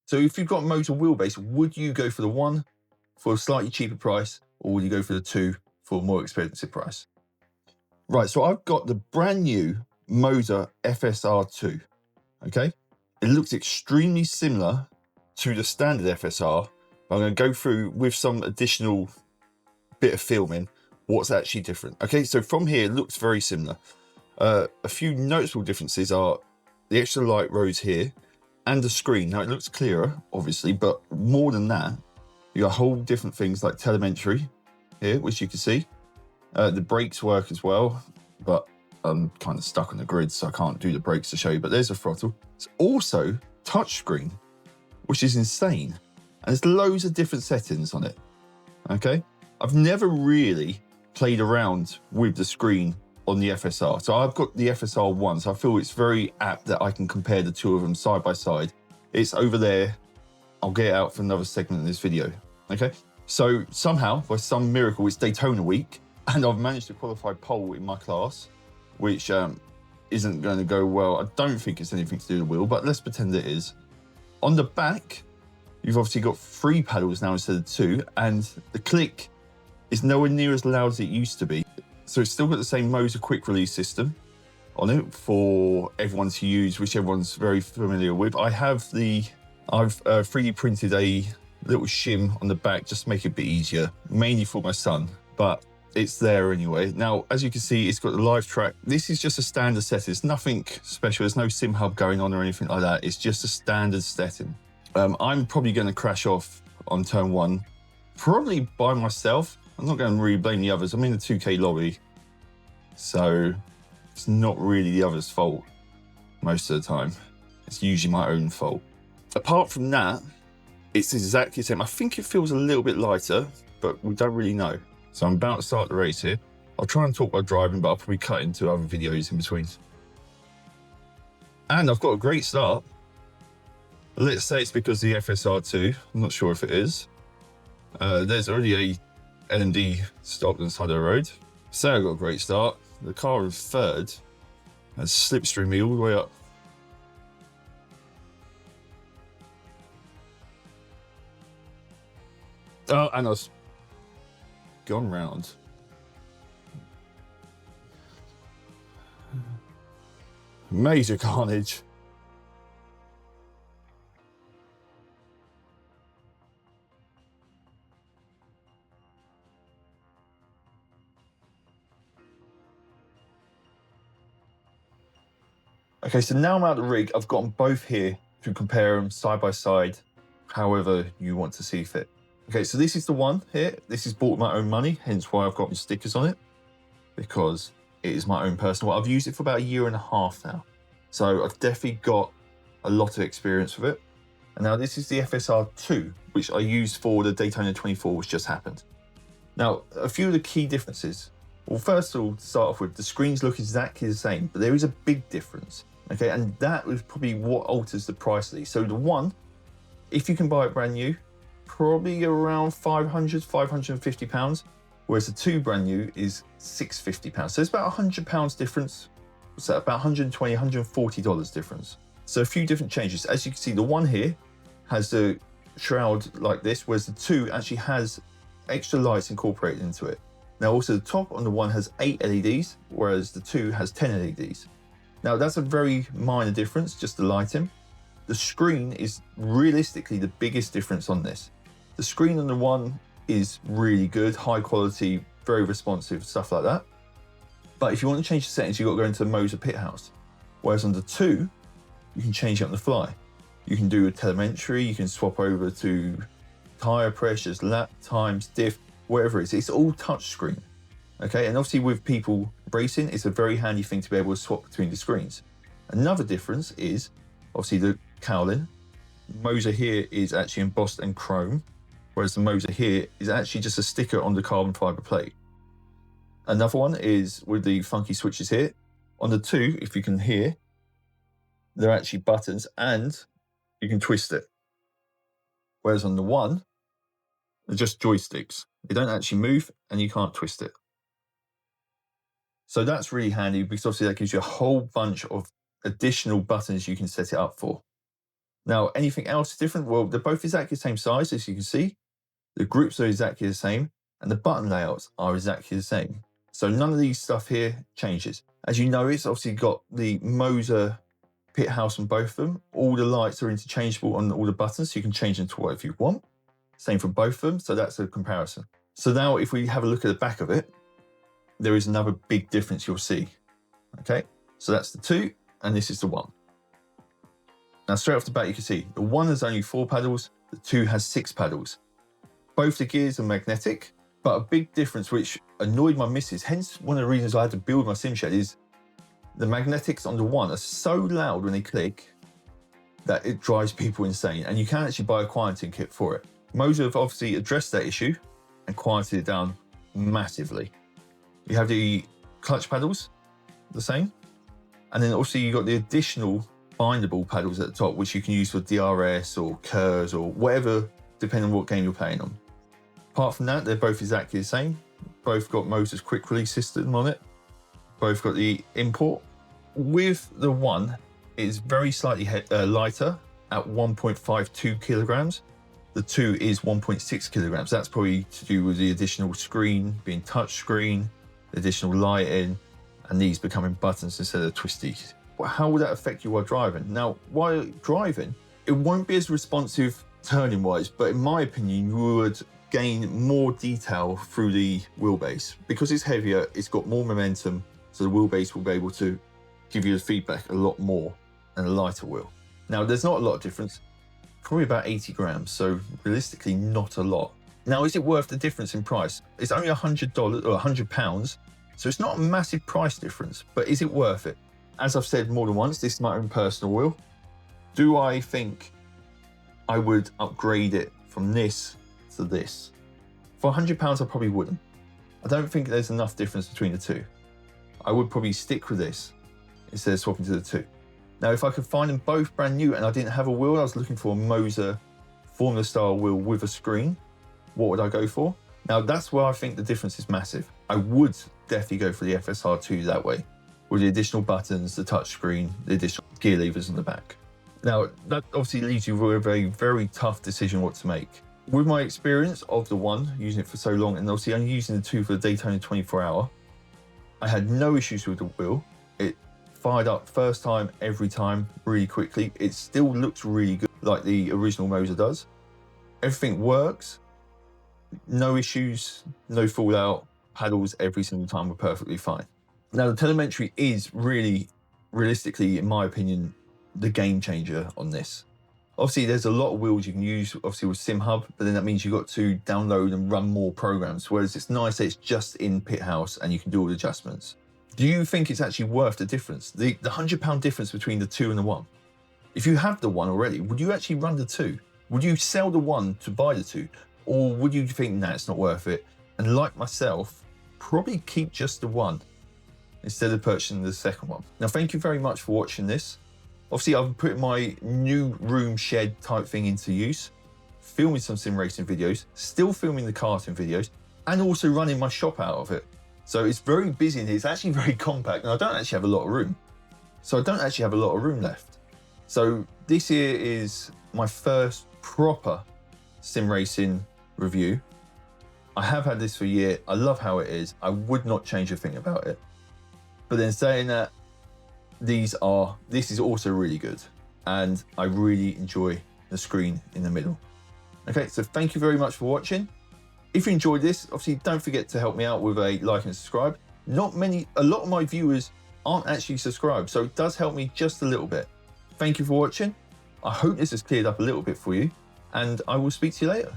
So if you've got MOZA wheelbase, would you go for the 1 for a slightly cheaper price, or would you go for the 2 for a more expensive price? Right, so I've got the brand new MOZA FSR2, okay? It looks extremely similar to the standard FSR. I'm going to go through with some additional bit of filming what's actually different. Okay, so from here it looks very similar. A few noticeable differences are the extra light rows here and the screen. Now it looks clearer, obviously, but more than that, you got whole different things like telemetry here, which you can see. The brakes work as well, but I'm kind of stuck on the grid, so I can't do the brakes to show you, but there's a throttle. It's also touchscreen, which is insane. And there's loads of different settings on it, okay? I've never really played around with the screen on the FSR. So I've got the FSR1, so I feel it's very apt that I can compare the two of them side by side. It's over there. I'll get it out for another segment in this video, okay? So somehow, by some miracle, it's Daytona week, and I've managed to qualify pole in my class, which isn't going to go well. I don't think it's anything to do with the wheel, but let's pretend it is. On the back, you've obviously got 3 paddles now instead of 2, and the click is nowhere near as loud as it used to be. So it's still got the same MOZA quick release system on it for everyone to use, which everyone's very familiar with. I've 3D printed a little shim on the back just to make it a bit easier, mainly for my son, but it's there anyway. Now, as you can see, it's got the live track. This is just a standard setting. It's nothing special. There's no sim hub going on or anything like that. It's just a standard setting. I'm probably going to crash off on turn 1, probably by myself. I'm not going to really blame the others. I'm in the 2K lobby, so it's not really the others' fault most of the time. It's usually my own fault. Apart from that, it's exactly the same. I think it feels a little bit lighter, but we don't really know. So I'm about to start the race here. I'll try and talk while driving, but I'll probably cut into other videos in between. And I've got a great start. Let's say it's because of the FSR2. I'm not sure if it is. There's already a LMD stopped on the side of the road. So I got a great start. The car in third has slipstreamed me all the way up. Oh, and I was gone round. Major carnage. Okay, so now I'm out of the rig. I've got them both here to compare them side by side, however you want to see fit. Okay, so this is the one here. This is bought with my own money, hence why I've got my stickers on it, because it is my own personal. I've used it for about 1.5 years now. So I've definitely got a lot of experience with it. And now this is the FSR2, which I used for the Daytona 24, which just happened. Now, a few of the key differences. Well, first of all, to start off with, the screens look exactly the same, but there is a big difference. Okay, and that was probably what alters the price of these. So the one, if you can buy it brand new, probably around 500, 550 pounds, whereas the 2 brand new is 650 pounds. So it's about £100 difference. So about $120, $140 difference. So a few different changes. As you can see, the one here has the shroud like this, whereas the 2 actually has extra lights incorporated into it. Now also the top on the one has 8 LEDs, whereas the 2 has 10 LEDs. Now that's a very minor difference, just the lighting. The screen is realistically the biggest difference on this. The screen on the one is really good, high quality, very responsive, stuff like that. But if you want to change the settings, you've got to go into the MOZA pit house. Whereas on the 2, you can change it on the fly. You can do a telemetry, you can swap over to tire pressures, lap times, diff, whatever it is. It's all touch screen. Okay, and obviously with people racing, it's a very handy thing to be able to swap between the screens. Another difference is obviously the cowling. MOZA here is actually embossed and chrome, whereas the MOZA here is actually just a sticker on the carbon fiber plate. Another one is with the funky switches here. On the 2, if you can hear, they're actually buttons and you can twist it. Whereas on the 1, they're just joysticks. They don't actually move and you can't twist it. So that's really handy because obviously that gives you a whole bunch of additional buttons you can set it up for. Now, anything else different? Well, they're both exactly the same size, as you can see. The groups are exactly the same, and the button layouts are exactly the same. So none of these stuff here changes. As you know, it's obviously got the MOZA pit house on both of them. All the lights are interchangeable on all the buttons, so you can change them to whatever you want. Same for both of them, so that's a comparison. So now if we have a look at the back of it, there is another big difference you'll see. Okay, so that's the 2, and this is the 1. Now straight off the bat, you can see the 1 has only 4 paddles, the 2 has 6 paddles. Both the gears are magnetic, but a big difference which annoyed my missus, hence one of the reasons I had to build my sim shed, is the magnetics on the 1 are so loud when they click that it drives people insane, and you can actually buy a quieting kit for it. MOZA have obviously addressed that issue and quieted it down massively. You have the clutch paddles, the same, and then also you got the additional bindable paddles at the top, which you can use for DRS or KERS or whatever, depending on what game you're playing on. Apart from that, they're both exactly the same. Both got MOZA's quick release system on it. Both got the import. With the 1, it's very slightly lighter at 1.52 kilograms. The 2 is 1.6 kilograms. That's probably to do with the additional screen being touch screen, additional lighting, and these becoming buttons instead of twisties. How will that affect you while driving? Now, while driving, it won't be as responsive turning wise, but in my opinion, you would gain more detail through the wheelbase. Because it's heavier, it's got more momentum, so the wheelbase will be able to give you the feedback a lot more than a lighter wheel. Now, there's not a lot of difference, probably about 80 grams, so realistically not a lot. Now, is it worth the difference in price? It's only $100 or £100, so it's not a massive price difference, but is it worth it? As I've said more than once, this is my own personal wheel. Do I think I would upgrade it from this to this? For £100, I probably wouldn't. I don't think there's enough difference between the two. I would probably stick with this instead of swapping to the 2. Now, if I could find them both brand new and I didn't have a wheel, I was looking for a MOZA Formula style wheel with a screen, what would I go for? Now, that's where I think the difference is massive. I would definitely go for the FSR2 that way, with the additional buttons, the touch screen, the additional gear levers on the back. Now, that obviously leaves you with a very tough decision what to make. With my experience of the 1, using it for so long, and obviously only using the 2 for the Daytona 24-hour, I had no issues with the wheel. It fired up first time, every time, really quickly. It still looks really good, like the original MOZA does. Everything works, no issues, no fallout, paddles every single time were perfectly fine. Now, the telemetry is really, realistically, in my opinion, the game changer on this. Obviously, there's a lot of wheels you can use, obviously with SimHub, but then that means you've got to download and run more programs, whereas it's nice that it's just in Pit House and you can do all the adjustments. Do you think it's actually worth the difference? The £100 difference between the 2 and the 1? If you have the 1 already, would you actually run the 2? Would you sell the 1 to buy the 2? Or would you think, nah, it's not worth it? And like myself, probably keep just the 1 instead of purchasing the second one. Now, thank you very much for watching this. Obviously, I've put my new room shed type thing into use, filming some sim racing videos, still filming the karting videos, and also running my shop out of it. So it's very busy and it's actually very compact, and I don't actually have a lot of room. So I don't actually have a lot of room left. So this here is my first proper sim racing review. I have had this for a year. I love how it is. I would not change a thing about it. But then saying that, this is also really good, and I really enjoy the screen in the middle. Okay, so thank you very much for watching. If you enjoyed this, obviously don't forget to help me out with a like and subscribe. A lot of my viewers aren't actually subscribed, so it does help me just a little bit. Thank you for watching. I hope this has cleared up a little bit for you, and I will speak to you later.